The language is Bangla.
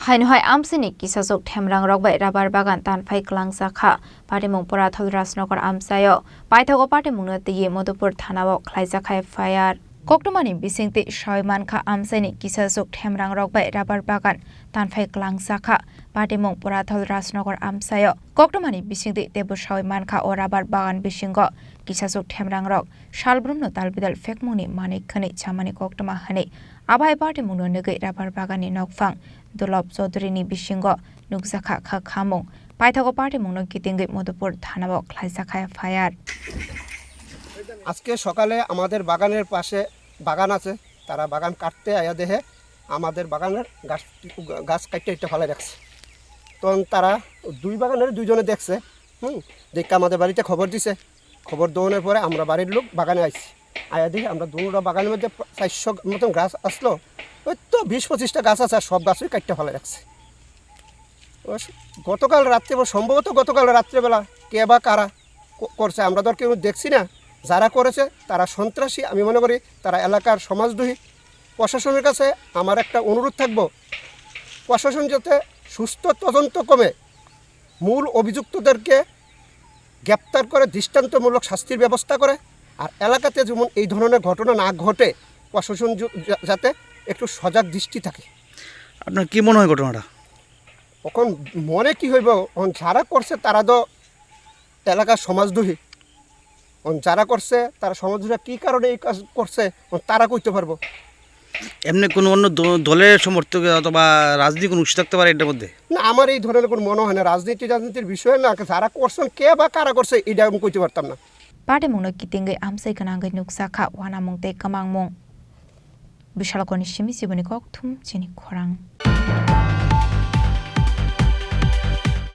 Haino Amchaini Kisa Themrangrok by Rabar Bagan Tanphai Kwlangjakha Patimung Porathol Rasnokor Amsayo Paithago Patimung the Modupur Thanao Kwlangjakha Fire Koktumani Bisingti Shoimanka Amchaini Kisa Themrangrok by Rabar Bagan Tanphai Kwlangjakha Patimung Porathol Rasnokor Amsayo Koktumani Bisingti Debu Shoimanka or Rabar Bagan Bishingo Kisa Themrangrok Shalbruno Talbidal Fekmuni Manik Kani Chamani Koktuma Hani Abai Patimung Nugay Rabar Bagani Nokfang Dolop Zodrini Bishingo Nukzakha Khamung Paithago Patimung Kitingi Modupur Thanao Kwlangjakha Fire আজকে সকালে আমাদের বাগানের পাশে বাগান আছে তারা বাগান কাটতে আয়া দেখে আমাদের বাগানের গাছ কাটতে একটা ফেলে রাখছে তখন তারা দুই বাগানের দুইজনে দেখছে দেখে আমাদের বাড়িতে খবর দিছে খবর দেওয়ার পরে আমরা বাড়ির লোক বাগানে আইছি আয়া দেখি আমরা দুটো বাগানের মধ্যে 400 মতন গাছ আসলো ওই তো 20-25টা গাছ আছে আর সব গাছই কাটতে ফেলে রাখছে গতকাল রাত্রে সম্ভবত গতকাল রাত্রেবেলা কে বা কারা করছে আমরা তো কেউ দেখছি না যারা করেছে তারা সন্ত্রাসী আমি মনে করি তারা এলাকার সমাজদ্রোহী প্রশাসনের কাছে আমার একটা অনুরোধ থাকবো প্রশাসন যাতে সুস্থ তদন্ত কমে মূল অভিযুক্তদেরকে গ্রেপ্তার করে দৃষ্টান্তমূলক শাস্তির ব্যবস্থা করে আর এলাকাতে যেমন এই ধরনের ঘটনা না ঘটে প্রশাসন যাতে একটু সজাগ দৃষ্টি থাকে। আপনার কি মনে হয় ঘটনাটা? এখন মনে কি হইব যারা করছে তারা তো এলাকার সমাজদ্রোহী যারা করছে তারা সমাজরা কি কারণে এই কাজ করছে তারা কইতে পারবো। এমনি কোনো অন্য দলের সমর্থক অথবা রাজনীতি কোনো উৎস থাকতে পারে এটার মধ্যে? না আমার এই ধরনের কোনো মনে হয় না রাজনীতির বিষয় না যারা করছেন কে বা কারা করছে এটা আমি কইতে পারতাম না। Patimung Kitingi Amsai Kananga Nuksakha Wanamung Te Kamangmong Bishalakoni Shimi Sibuni Kok Thum Chini Khorang